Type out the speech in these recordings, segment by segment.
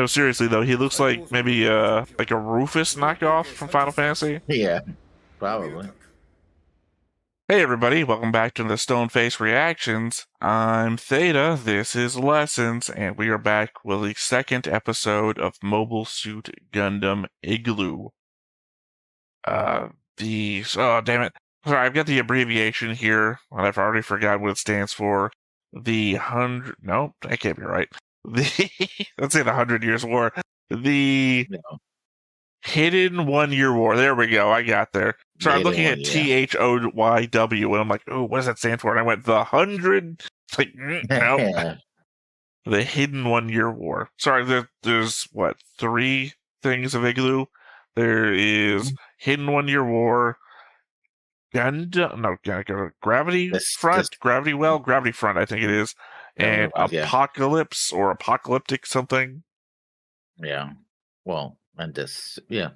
No, seriously though, he looks like maybe like a Rufus knockoff from Final Fantasy. Yeah, probably. Hey everybody, welcome back to the Stoneface Reactions. I'm Theta, this is Lessons, and we are back with the second episode of Mobile Suit Gundam IGLOO. Oh damn it. Sorry, I've got the abbreviation here, and I've already forgotten what it stands for. No, that can't be right. Let's say the 100 Years War. The Hidden 1 Year War. There we go. I got there. So I'm looking at THOYW, and I'm like, oh, what does that stand for? And I went, the 100. It's like, no. The Hidden 1 Year War. Sorry, there's what, 3 things of IGLOO? There is Hidden 1 Year War, Gravity Front, Gravity Front, I think it is, and Apocalypse or Apocalyptic something. Yeah. Well, and this, well,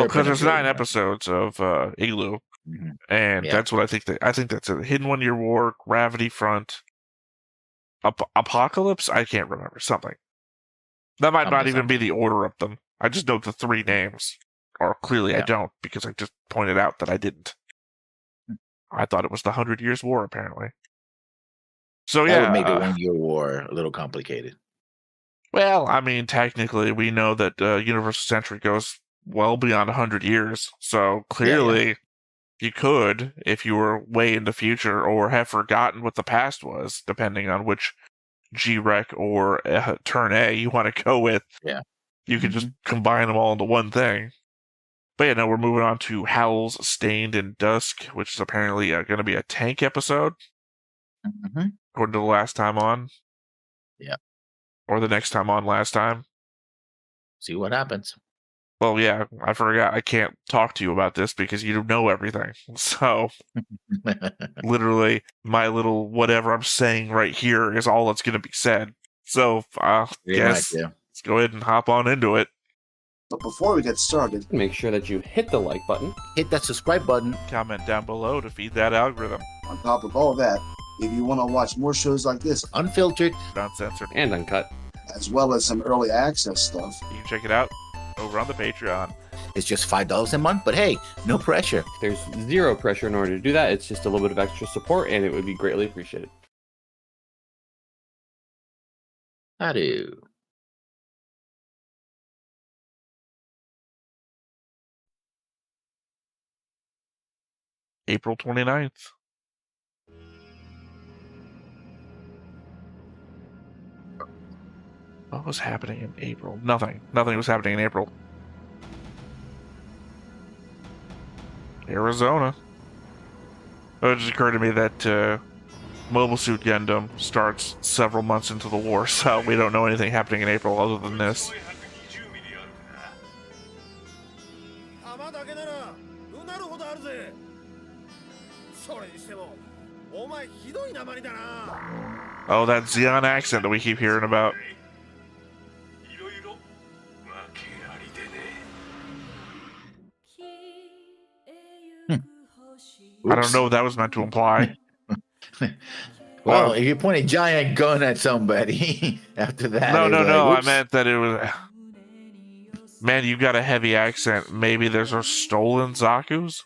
because there's 9 episodes of IGLOO, and that's what I think. I think that's a Hidden 1 Year War, Gravity Front, Apocalypse. I can't remember something. That might not even be the order of them. I just know the 3 names, or clearly I don't because I just pointed out that I didn't. I thought it was the 100 Years War, apparently. So that would make the 1 Year War a little complicated. Well, I mean, technically, we know that Universal Century goes well beyond 100 years. So clearly, you could, if you were way in the future or have forgotten what the past was, depending on which G-Rec or Turn A you want to go with. Yeah. You could just combine them all into one thing. But yeah, now we're moving on to Howls, Stained, and Dusk, which is apparently going to be a tank episode. According to the last time on. Yeah. Or the next time on last time. See what happens. Well, yeah, I forgot. I can't talk to you about this because you know everything. So, literally, my little whatever I'm saying right here is all that's going to be said. So, I guess let's go ahead and hop on into it. But before we get started, make sure that you hit the like button, hit that subscribe button, comment down below to feed that algorithm. On top of all that, if you want to watch more shows like this, unfiltered, uncensored, and uncut, as well as some early access stuff, you can check it out over on the Patreon. It's just $5 a month, but hey, no pressure. There's zero pressure in order to do that. It's just a little bit of extra support, and it would be greatly appreciated. I do. April 29th. What was happening in April? Nothing. Nothing was happening in April. Arizona. It just occurred to me that Mobile Suit Gundam starts several months into the war, so we don't know anything happening in April other than this. Oh, that Zeon accent that we keep hearing about. I don't know what that was meant to imply. Well, if you point a giant gun at somebody after that. No. I meant that it was. Man, you got a heavy accent. Maybe there's a stolen Zaku's?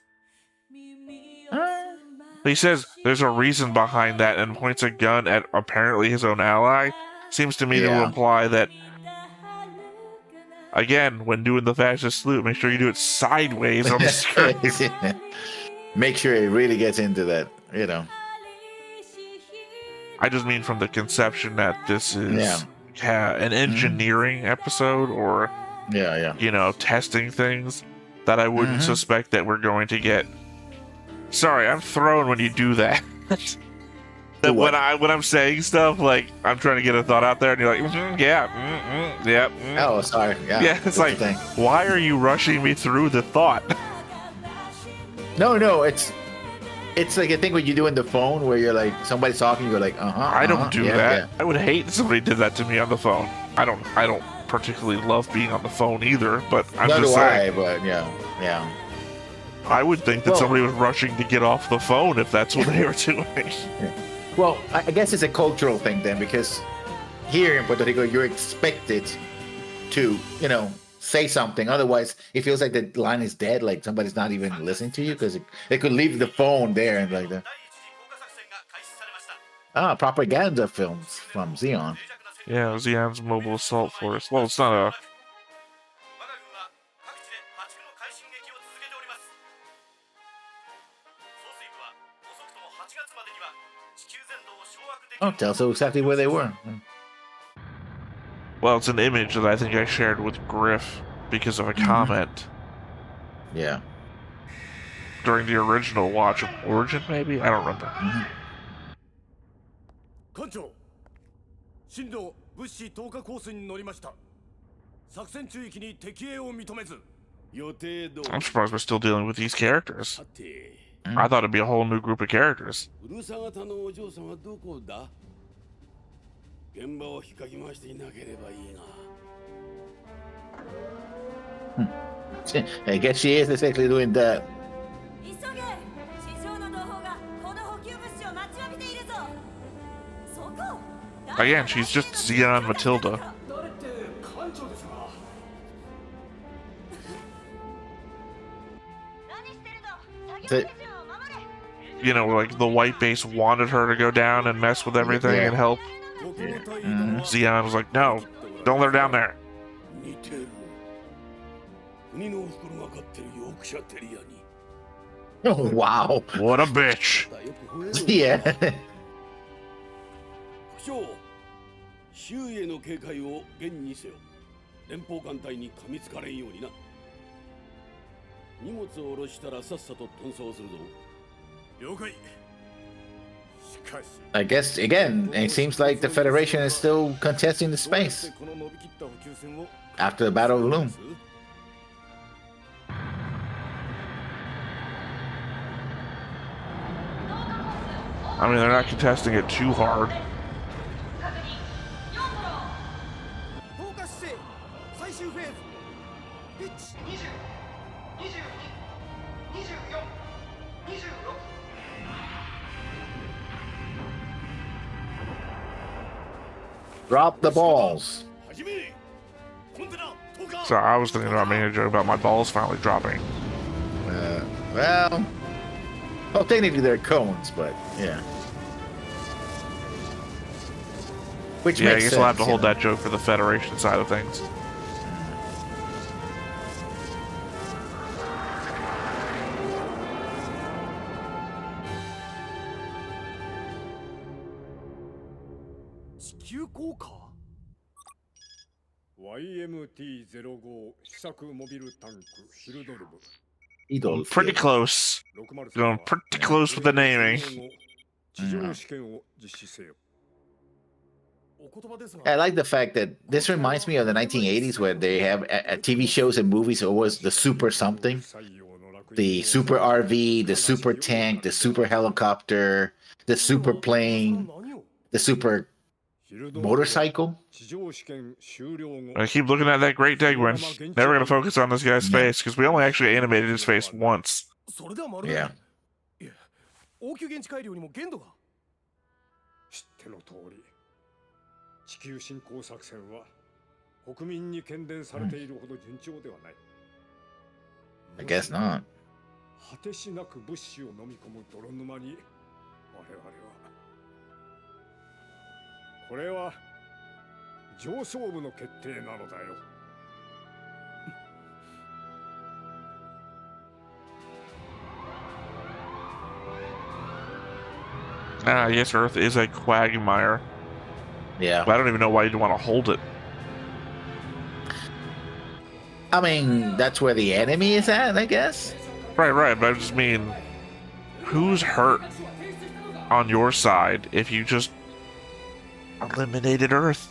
He says there's a reason behind that and points a gun at apparently his own ally. Seems to me to imply that, again, when doing the fascist salute, make sure you do it sideways on the screen. Make sure it really gets into that, you know. I just mean from the conception that this is an engineering episode or, you know, testing things that I wouldn't suspect that we're going to get. Sorry, I'm thrown when you do that. That when I'm saying stuff, like I'm trying to get a thought out there, and you're like, Oh, sorry. Yeah, it's like, why are you rushing me through the thought? No, it's like a thing what you do in the phone where you're like somebody's talking, you're like, I don't do that. I would hate if somebody did that to me on the phone. I don't particularly love being on the phone either, but I'm just saying. But yeah. I would think that somebody was rushing to get off the phone if that's what they were doing. Well, I guess it's a cultural thing then, because here in Puerto Rico, you're expected to, say something. Otherwise, it feels like the line is dead, like somebody's not even listening to you, because they could leave the phone there and like that. Propaganda films from Xeon. Yeah, Xeon's Mobile Assault Force. Well, it's not a... Oh, tells us exactly where they were. Well, it's an image that I think I shared with Griff because of a comment. Yeah. During the original watch of Origin, maybe? I don't remember. 艦長、進路物資投下コースに乗りました。作戦中域に敵影を認めず、予定通り。I'm surprised we're still dealing with these characters. さて、I thought it'd be a whole new group of characters. うるさ型のお嬢さんはどこだ？現場を引っかき回していなければいいが。I guess she is exactly doing that. Again, she's just Xeon Matilda. You know, like the white base wanted her to go down and mess with everything and help. Xeon was like, no, don't let her down there. Oh, wow. What a bitch. Yeah. 周囲への警戒を厳にせよ。連邦艦隊に噛みつかれんようにな。荷物を下ろしたらさっさと遁走するぞ。了解。 I guess, again, it seems like the Federation is still contesting the space after the Battle of Loom. I mean, they're not contesting it too hard. Drop the balls. So I was thinking about making a joke about my balls finally dropping. Well, technically they're cones, but yeah. Which Yeah, I makes guess sense, we'll have to hold that joke for the Federation side of things. Pretty close. Going pretty close with the naming. I like the fact that this reminds me of the 1980s where they have TV shows and movies always the super something. The super RV, the super tank, the super helicopter, the super plane, the super motorcycle. I keep looking at that great Degwin. Never gonna focus on this guy's face because we only actually animated his face once. Yeah. 地球侵攻作戦は国民に喧伝されているほど順調ではない。 I guess not. 果てしなく物資を飲み込む泥沼に我々はこれは上層部の決定なのだよ。 I guess Earth is a quagmire. Yeah. But I don't even know why you'd want to hold it. I mean, that's where the enemy is at, I guess. Right, but I just mean, who's hurt on your side if you just eliminated Earth?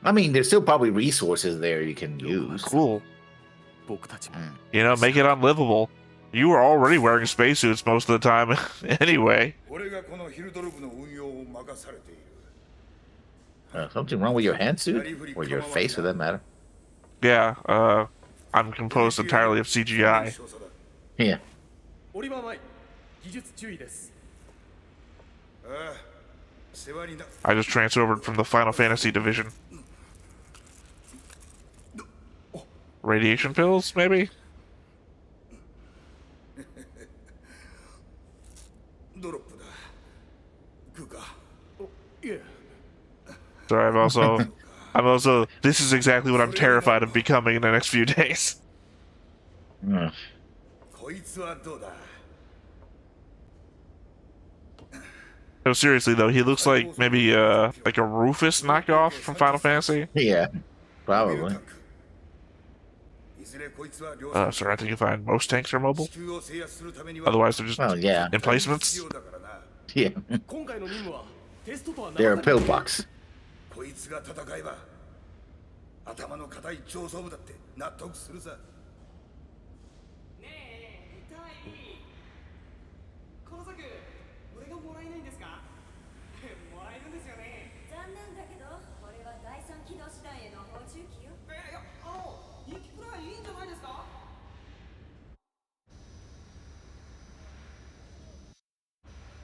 I mean, there's still probably resources there you can use. Cool. You know, make it unlivable. You were already wearing spacesuits most of the time anyway. Something wrong with your hand suit? Or your face, for that matter? Yeah, I'm composed entirely of CGI. Yeah. I just transferred from the Final Fantasy division. Radiation pills, maybe? So I'm also, this is exactly what I'm terrified of becoming in the next few days. Mm. No, seriously though, he looks like maybe like a Rufus knockoff from Final Fantasy. Yeah, probably. Sir, I think you find most tanks are mobile. Otherwise, they're just yeah. emplacements. Yeah. They're a pillbox.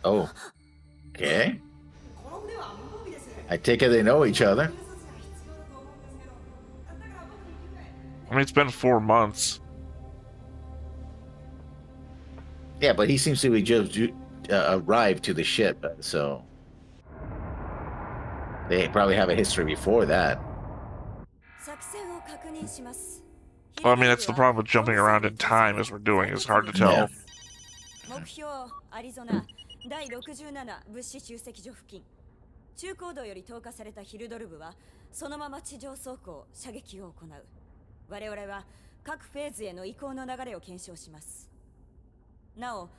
Oh. Okay. I take it they know each other. I mean, it's been 4 months. Yeah, but he seems to be just arrived to the ship, so they probably have a history before that. Well, I mean, that's the problem with jumping around in time as we're doing. It's hard to tell. Yeah. 第67物資集積所付近中高度より投下されたヒルドル部はそのまま地上走行射撃を行う我々は各フェーズへの移行の流れを検証しますなお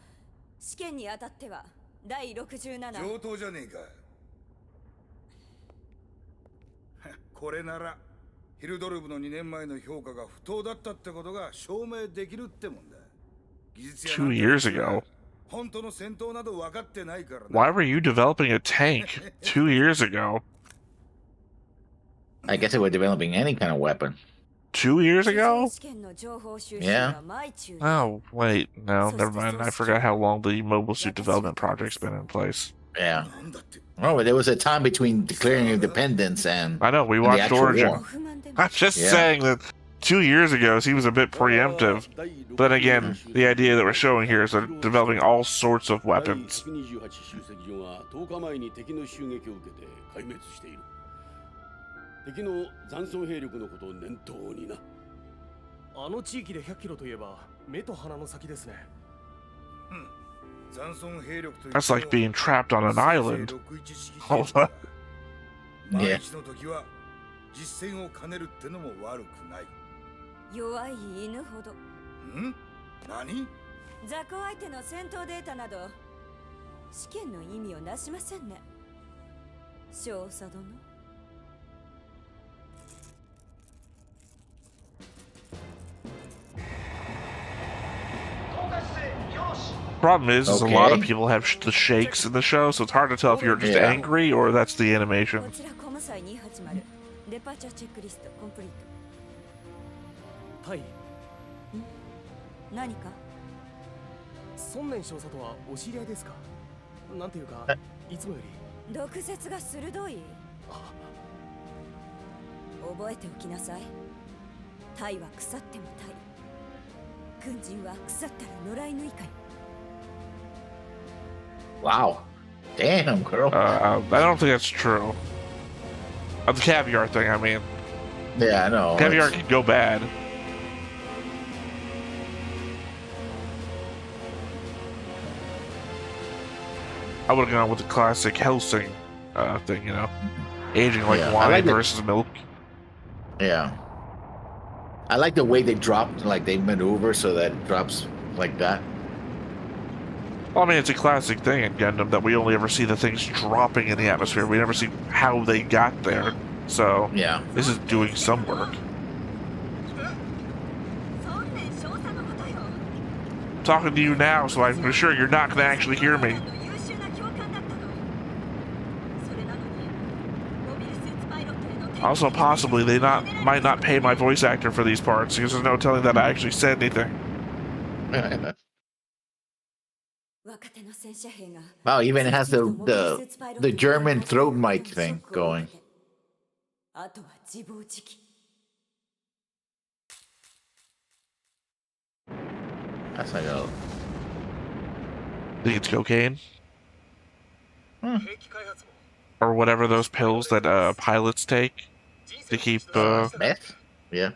試験にあたっては第67上等じゃねえかこれならヒルドル部の2年前の評価が不当だったってことが証明できるってもんだ2 years ago. Why were you developing a tank 2 years ago? I guess they were developing any kind of weapon. 2 years ago? Yeah. Oh, wait. No, never mind. I forgot how long the mobile suit development project's been in place. Yeah. Oh, there was a time between declaring independence and I know, we watched Origin. War. I'm just saying that 2 years ago seems a bit preemptive. But again, the idea that we're showing here is they're developing all sorts of weapons. That's like being trapped on an island. Hold on. Yeah. 弱い犬ほどん何雑魚相手の戦闘データなど試験の意味をなしませんね少佐殿 Problem is a lot of people have the shakes in the show, so it's hard to tell if you're just angry or that's the animation. こちらコムサイ280デパーチャーチェックリストコンプリートはい何か孫年少佐とはお知り合いですかなんていうかいつもより毒舌が鋭い覚えておきなさいタイは腐ってもタイ軍人は腐ったら野良犬以下に Wow. Damn, girl. I don't think that's true. The caviar thing, I mean. Yeah, I know. Caviar can go bad. I would have gone with the classic Helsing thing, you know? Aging like wine like versus milk. Yeah. I like the way they drop, like they maneuver so that it drops like that. Well, I mean, it's a classic thing in Gundam that we only ever see the things dropping in the atmosphere. We never see how they got there. So, yeah, this is doing some work. I'm talking to you now, so I'm sure you're not going to actually hear me. Also, possibly, they might not pay my voice actor for these parts, because there's no telling that I actually said anything. Wow, even has the German throat mic thing going. That's like a Think it's cocaine? Or whatever those pills that pilots take to keep. meth. Yeah.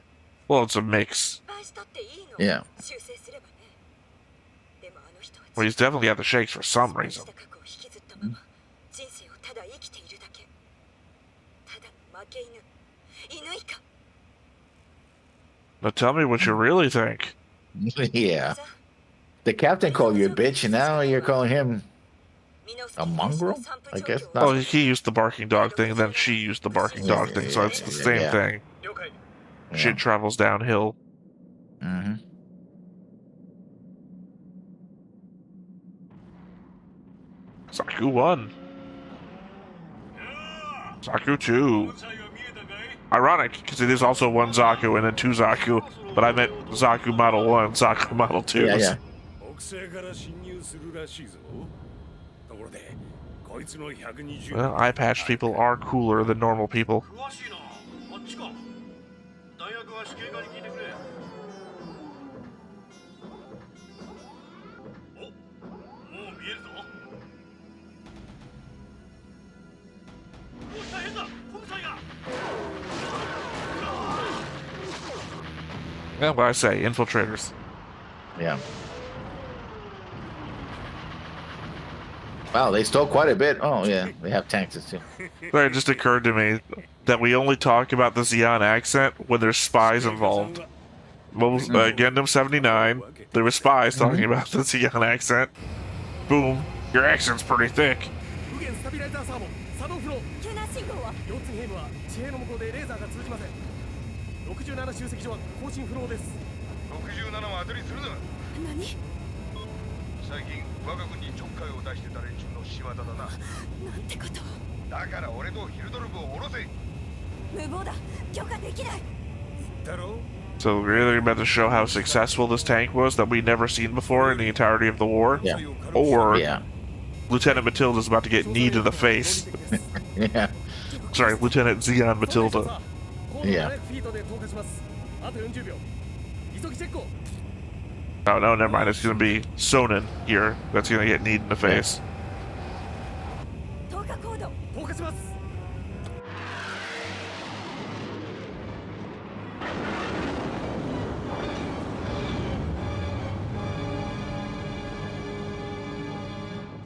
Well, it's a mix. Yeah. Well, he's definitely got the shakes for some reason. Now tell me what you really think. Yeah. The captain called you a bitch, and now you're calling him a mongrel? I guess not. Oh, he used the barking dog thing, then she used the barking dog thing, so it's the same thing. Shit travels downhill. Mm-hmm. Zaku 1. Zaku 2. Ironic, because it is also one Zaku and then two Zaku, but I meant Zaku Model 1, Zaku Model 2. Yeah. Well, eye patch people are cooler than normal people. Yeah, what I say, infiltrators. Yeah. Wow, they stole quite a bit. Oh, yeah, they have tanks too. Sorry, it just occurred to me that we only talk about the Zeon accent when there's spies involved. Gundam 79, there were spies talking about the Zeon accent. Boom, your accent's pretty thick. So really about to show how successful this tank was that we never seen before in the entirety of the war? Yeah. Or Lieutenant Matilda's about to get kneed in the face. Yeah. Sorry, Lieutenant Zeon Matilda. Yeah. Oh no, never mind. It's gonna be Sonnen here that's gonna get kneed in the face.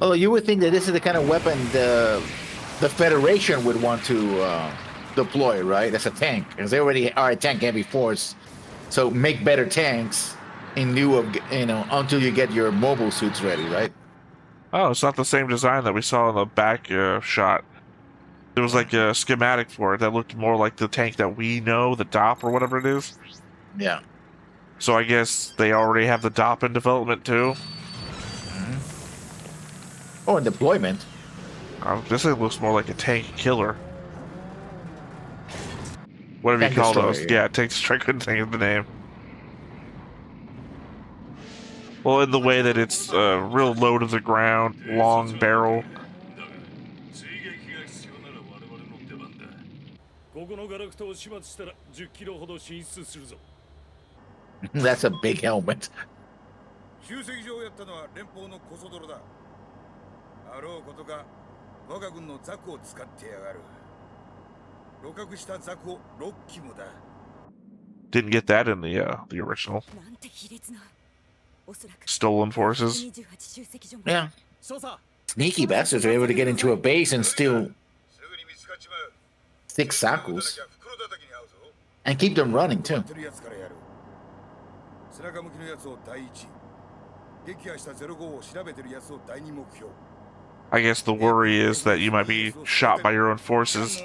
Although you would think that this is the kind of weapon the Federation would want to deploy, right? As a tank, because they already are a tank heavy force. So make better tanks in lieu of, until you get your mobile suits ready, right? Oh, it's not the same design that we saw in the back shot. There was like a schematic for it that looked more like the tank that we know, the DOP or whatever it is. Yeah. So I guess they already have the DOP in development too. Oh, in deployment. This thing looks more like a tank killer. Whatever Tank you call destroyer, those. Yeah, tank destroyer. I couldn't think of the name. Well, in the way that it's real low to the ground, long barrel. That's a big helmet. Didn't get that in the original. Stolen forces. Yeah. Sneaky bastards are able to get into a base and steal 6 Zakus. And keep them running too. I guess the worry is that you might be shot by your own forces.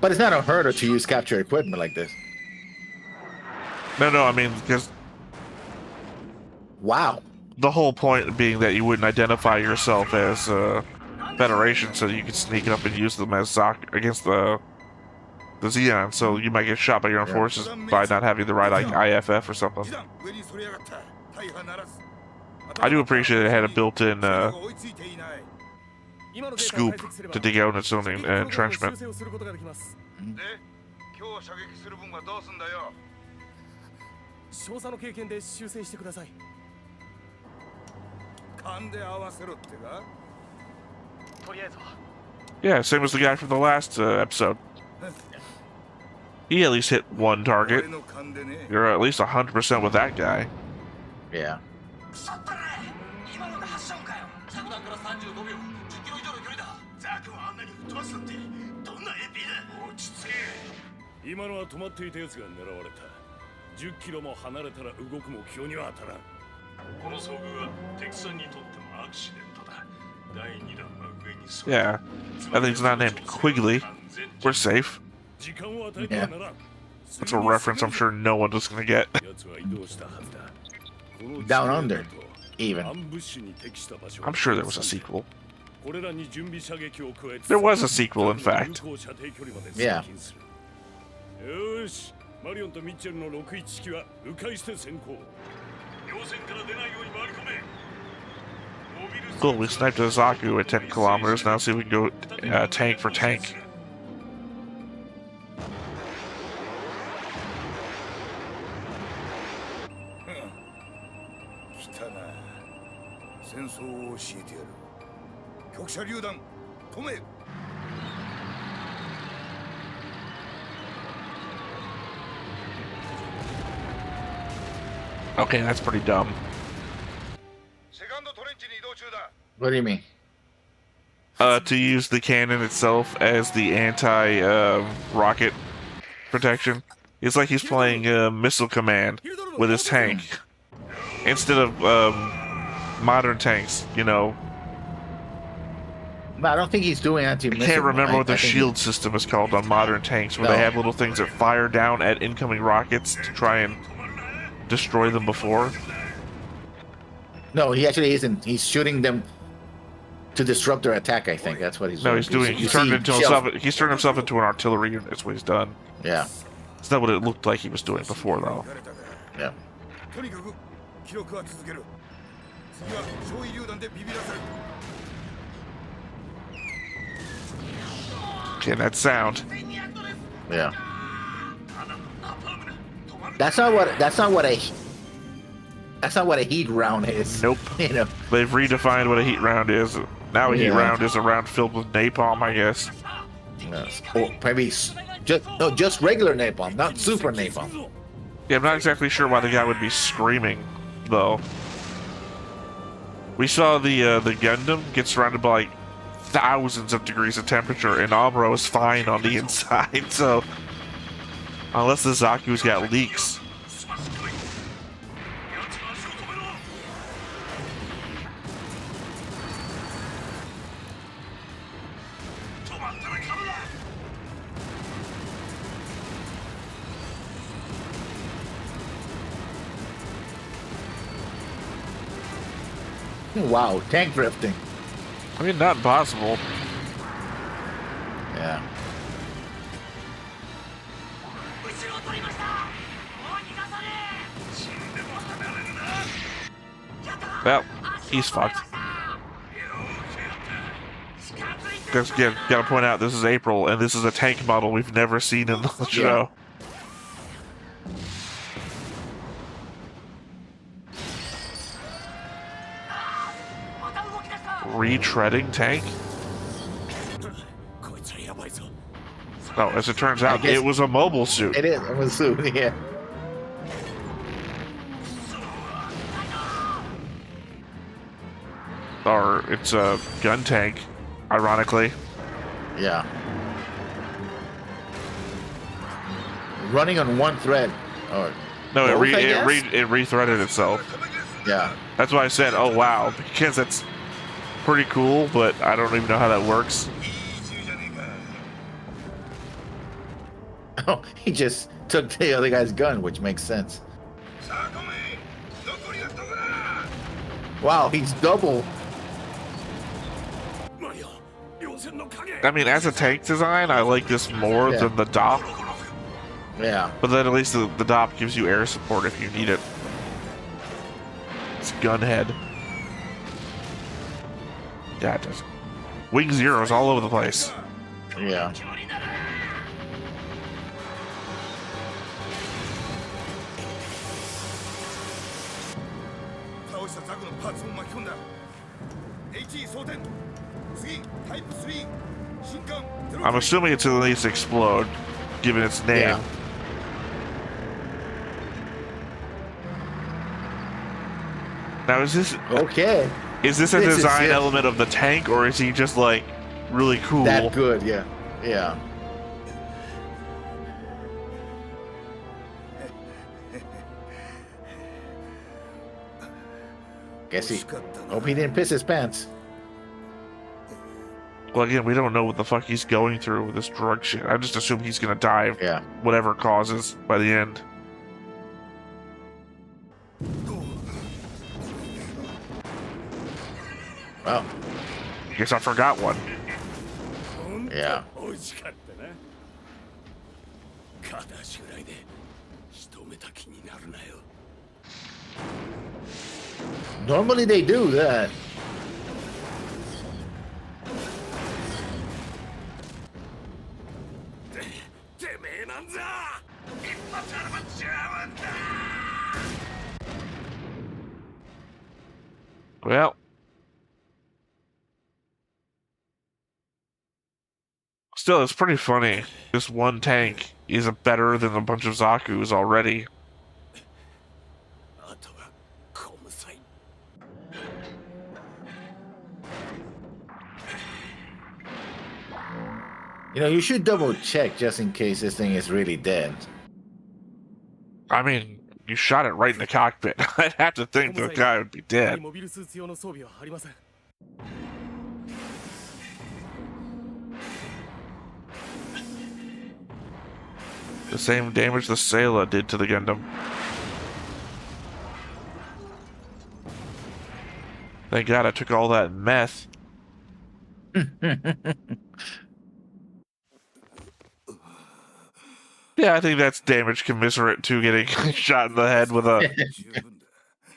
But it's not unheard of to use capture equipment like this. No, I mean, because... Wow. The whole point being that you wouldn't identify yourself as Federation, so you could sneak up and use them as against the the Xeon, so you might get shot by your own forces by not having the right like IFF or something. 上にそりやがった大破ならず I do appreciate it had a built-in scoop to dig out its own entrenchment. で今日射撃する分はどうすんだよ少佐の経験で修正してください勘で合わせろってかとりあえずは Yeah, same as the guy from the last episode. He at least hit one target. 俺の勘でね You're at least 100% with that guy. Yeah. 今のが発射音かよ着弾から35秒10キロ以上の距離だザクはあんなに吹っ飛ばすなんてどんな AP だ落ち着け今のは止まっていたやつが狙われた10キロも離れたら動く目標には当たらんこの遭遇は敵さんにとってもアクシデントだ第2弾は上に Yeah. I think it's not named Quigley. We're safe. 時間を与えてはならん That's a reference I'm sure no one is going to get. 奴は移動したはずだ Down under, even. I'm sure there was a sequel. There was a sequel, in fact. Yeah. よしマリオンとミッチェルの61機は迂回して先行両線から出ないように回り込め Cool, we sniped a Zaku at 10 kilometers. Now see if we can go tank for tank. 来たな戦争を教えてやる局舎榴弾止め Okay, that's pretty dumb. セカンドトレンチに移動中だ What do you mean? To use the cannon itself as the anti-rocket protection. It's like he's playing Missile Command with his tank. Instead of modern tanks, you know. But I don't think he's doing I anti-missile. can't remember what the I think shield system is called on modern tanks, where they No. have little things that fire down at incoming rockets to try and destroy them before. No, he actually isn't. He's shooting them to disrupt their attack. I think that's what he's No, doing. he's doing. You He's turned see into shells- himself. He's turned himself into an artillery unit. That's what he's done. Yeah, It's not what it looked like he was doing before, though. yeah. とにかく記録は続ける次は焼夷榴弾でビビらせる Okay, that sound. Yeah. That's not what. That's not what a. That's not what a heat round is. Nope. You know. They've redefined what a heat round is. Now a heat Yeah. round is a round filled with napalm, I guess. Or maybe just regular napalm, not super napalm. Yeah, I'm not exactly sure why the guy would be screaming, though. We saw the Gundam get surrounded by like thousands of degrees of temperature, and Amuro is fine on the inside. So, unless the Zaku's got leaks. Wow, tank drifting. I mean, not impossible. Yeah. Well, he's fucked. Because again, gotta point out this is April, and this is a tank model we've never seen in the show. Retreading tank? No, as it turns out, guess- it was a mobile suit. It is. I'm assuming. Yeah. Or it's a gun tank, ironically. Yeah. Running on one thread. Or No, it both, I guess? it rethreaded itself. Yeah. That's why I said, oh wow, because that's pretty cool, but I don't even know how that works. Oh, he just took the other guy's gun, which makes sense. Wow, he's double. マリオ両線の影 I mean, as a tank design, I like this more Yeah. than the DOP. Yeah. But then at least the DOP gives you air support if you need it. It's gunhead. Yeah, it does. Wing zeros all over the place. Yeah. I'm assuming it's at least explode, given its name. Yeah. Now, is this Okay. a This is design it. element of the tank, or is he just like really cool? That good, yeah. Yeah. Guess he hope he didn't piss his pants. Well, again, we don't know what the fuck he's going through with this drug shit. I just assume he's gonna die of Yeah. whatever it causes by the end. Well, Guess I forgot one. yeah. 美味しかったな。片足ぐらいで仕留めた気になるなよ。 Normally they do that. てめえなんざ一発あれば十分だ。 Well. Still, it's pretty funny. This one tank is better than a bunch of Zaku's already. あとはコムサイ。 You know, you should double check just in case this thing is really dead. I mean, you shot it right in the cockpit. I'd have to think the guy would be dead. モビルスーツ用の装備はありません。 The same damage the Zeta did to the Gundam. Thank God I took all that meth. Yeah, I think that's damage commiserate to getting shot in the head with a... 十分だ。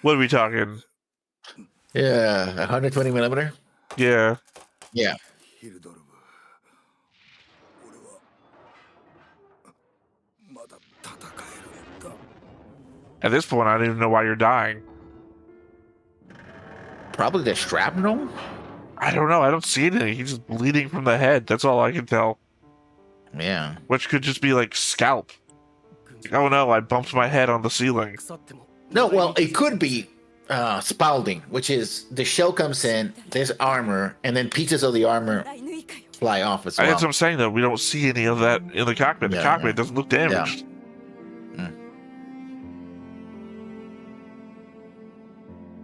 What are we talking? Yeah, 120 millimeter. Yeah. Yeah. ヒルドルブ。俺はまだ戦えるんだ。 At this point, I don't even know why you're dying. Probably the shrapnel. I don't know. I don't see anything. He's just bleeding from the head. That's all I can tell. Yeah. Which could just be like scalp. Oh no, I bumped my head on the ceiling. 腐っても。 No, well, it could be spalding, which is the shell comes in, there's armor, and then pieces of the armor 来縫いかよ fly off as That's well. what I'm saying, though. We don't see any of that in the cockpit. The Yeah, cockpit yeah. doesn't look damaged. Mm.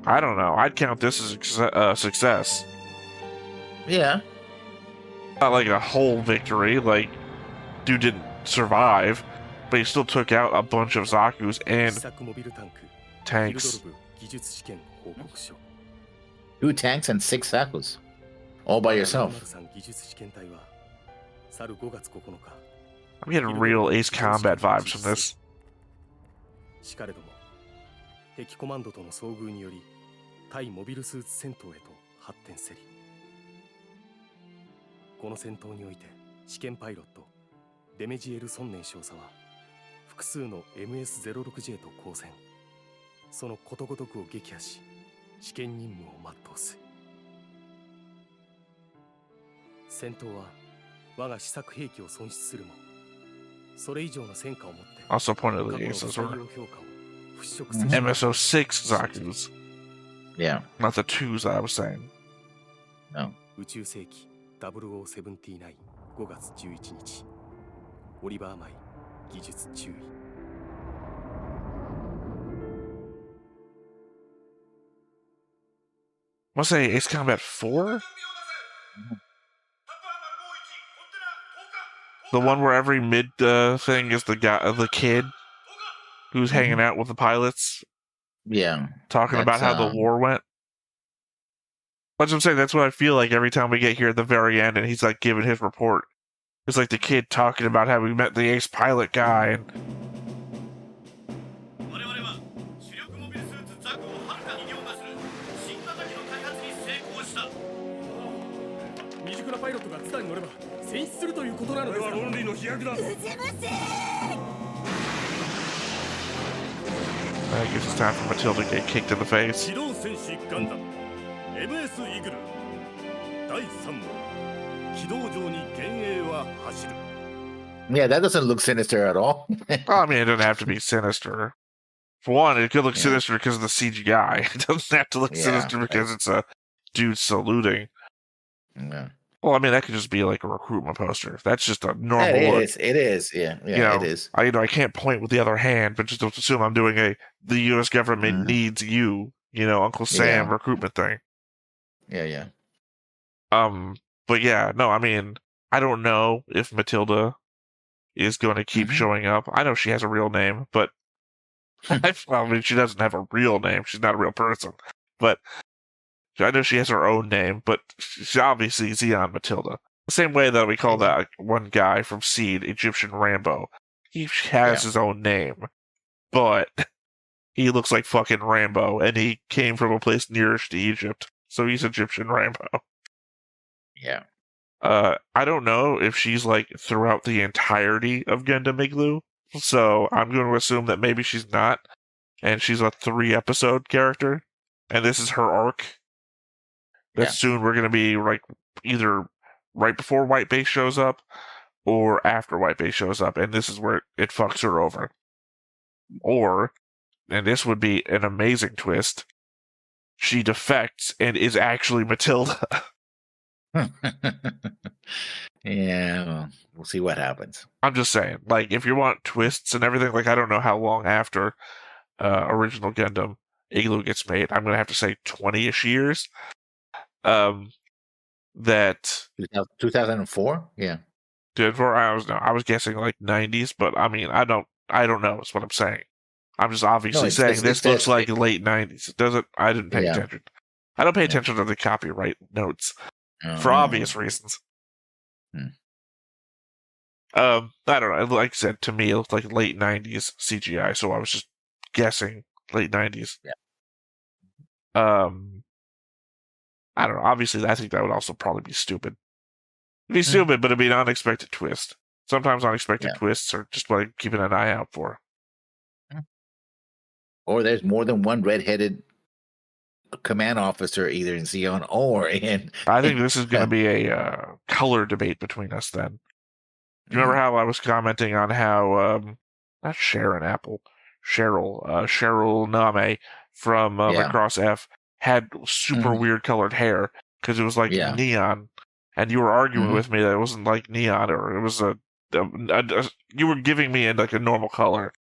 I don't know. I'd count this as a success. Yeah. Not like a whole victory. Like, dude didn't survive, but he still took out a bunch of Zaku's 試 and 作モビルタンク。 tanks. ヒルドルブ技術試験報告書。 2 tanks and 6 Sakus. All by yourself. 703技術試験隊は去る5月9日。 I'm getting real Ace Combat vibes from this. しかれども敵コマンドとの遭遇により対モビルスーツ戦闘へと発展せり、この戦闘において試験パイロットデメジエル・ソンネン少佐は複数の MS-06J と交戦、そのことごとくを撃破し試験任務を全うす。戦闘は我が試作兵器を損失するも、それ以上の戦果をもって Also pointed 過 at 去 the の aces 採 were 用評価を払拭せし MSO6 Zaku's, Yeah. not the 2s that I was saying. No. 宇宙世紀0079 5月11日オリバー・マイ技術注意。 What's say Ace Combat 4? The one where every mid thing is the guy, the kid who's hanging out with the pilots, Yeah. talking about That's, how the war went. That's what I'm saying. That's what I feel like every time we get here at the very end, and he's like giving his report. It's like the kid talking about how we met the ace pilot guy. And 我々は主力モビルスーツザクをはるかに凌駕する新型機の開発に成功した。未熟なパイロットがツタに乗れば戦死するということなのですか。論理の飛躍だ。 I guess it's time for Matilda to get kicked in the face. 機動戦士ガンダム MS イグル第3話軌道上に幻影は走る。 Yeah, that doesn't look sinister at all. Well, I mean, it doesn't have to be sinister. For one, it could look sinister because of the CGI. It doesn't have to look sinister because it's a dude saluting. Yeah. Well, I mean, that could just be like a recruitment poster. That's just a normal look. It is. Yeah, it is. I can't point with the other hand, but just don't assume I'm doing the U.S. government needs you, Uncle Sam recruitment thing. Yeah. But yeah, no, I mean, I don't know if Matilda is going to keep showing up. I know she has a real name, but I mean, she doesn't have a real name. She's not a real person, but I know she has her own name, but she's obviously Zeon Matilda. The same way that we call that one guy from Seed Egyptian Rambo. He has his own name, but he looks like fucking Rambo, and he came from a place nearest to Egypt, so he's Egyptian Rambo. Yeah. I don't know if she's like throughout the entirety of Gundam IGLOO, so I'm going to assume that maybe she's not, and she's a 3-episode character, and this is her arc. That soon we're going to be like either right before White Base shows up or after White Base shows up, and this is where it fucks her over. Or, and this would be an amazing twist, she defects and is actually Matilda. Yeah, well, we'll see what happens. I'm just saying, like, if you want twists and everything, like, I don't know how long after original Gundam IGLOO gets made. I'm going to have to say 20-ish years. That 2004? Yeah. I was guessing like 90s, but I mean, I don't know is what I'm saying. I'm just obviously saying this looks like late 90s. It doesn't, I didn't pay attention. I don't pay attention to the copyright notes for obvious reasons. I don't know. Like I said, to me, it looked like late 90s CGI, so I was just guessing late 90s. Yeah. I don't know. Obviously, I think that would also probably be stupid. It'd be stupid, but it'd be an unexpected twist. Sometimes unexpected twists are just what I'm keeping an eye out for. Or there's more than one redheaded command officer, either in Zeon or in... I think this is going to be a color debate between us then. Do you remember how I was commenting on how, not Sharon Apple, Cheryl Name from Macross F had super weird colored hair because it was like neon, and you were arguing with me that it wasn't like neon, or it was you were giving me like a normal color.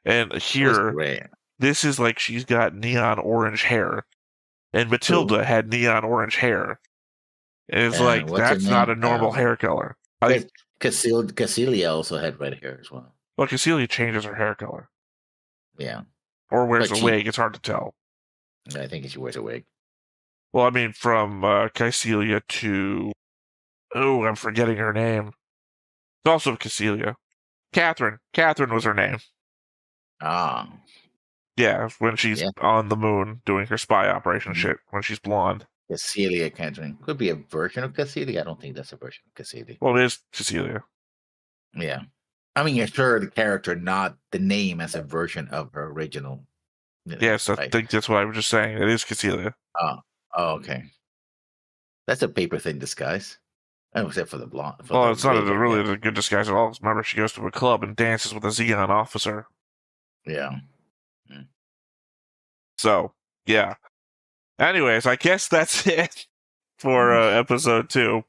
And here, this is like she's got neon orange hair, and Matilda had neon orange hair. And it's like, that's not a normal hair color. Cassilia also had red hair as well. Well, Cassilia changes her hair color. Yeah. Or wears a wig, it's hard to tell. I think she wears a wig. Well, I mean, from Cassilia to... Oh, I'm forgetting her name. It's also Cassilia. Catherine. Catherine was her name. Ah. Yeah, when she's on the moon doing her spy operation shit, when she's blonde. Cassilia Catherine. Could be a version of Cassilia. I don't think that's a version of Cassilia. Well, it is Cassilia. Yeah. I mean, it's her the character, not the name as a version of her original. Yes, I think that's what I was just saying. It is Cassilia. Oh, okay. That's a paper thin disguise. Oh, except for the blonde. Well, it's not really a good disguise at all. Remember, she goes to a club and dances with a Zeon officer. Yeah. So, yeah. Anyways, I guess that's it for episode 2.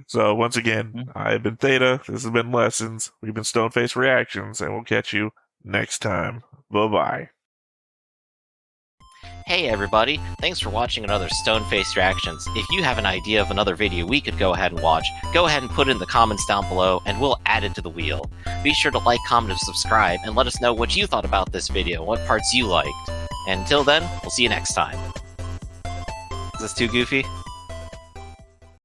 So, once again, I've been Theta. This has been Lessons. We've been Stoneface Reactions, and we'll catch you next time. Bye-bye. Hey everybody, thanks for watching another Stoneface Reactions. If you have an idea of another video we could go ahead and watch, go ahead and put it in the comments down below and we'll add it to the wheel. Be sure to like, comment, and subscribe, and let us know what you thought about this video and what parts you liked. And until then, we'll see you next time. this too goofy?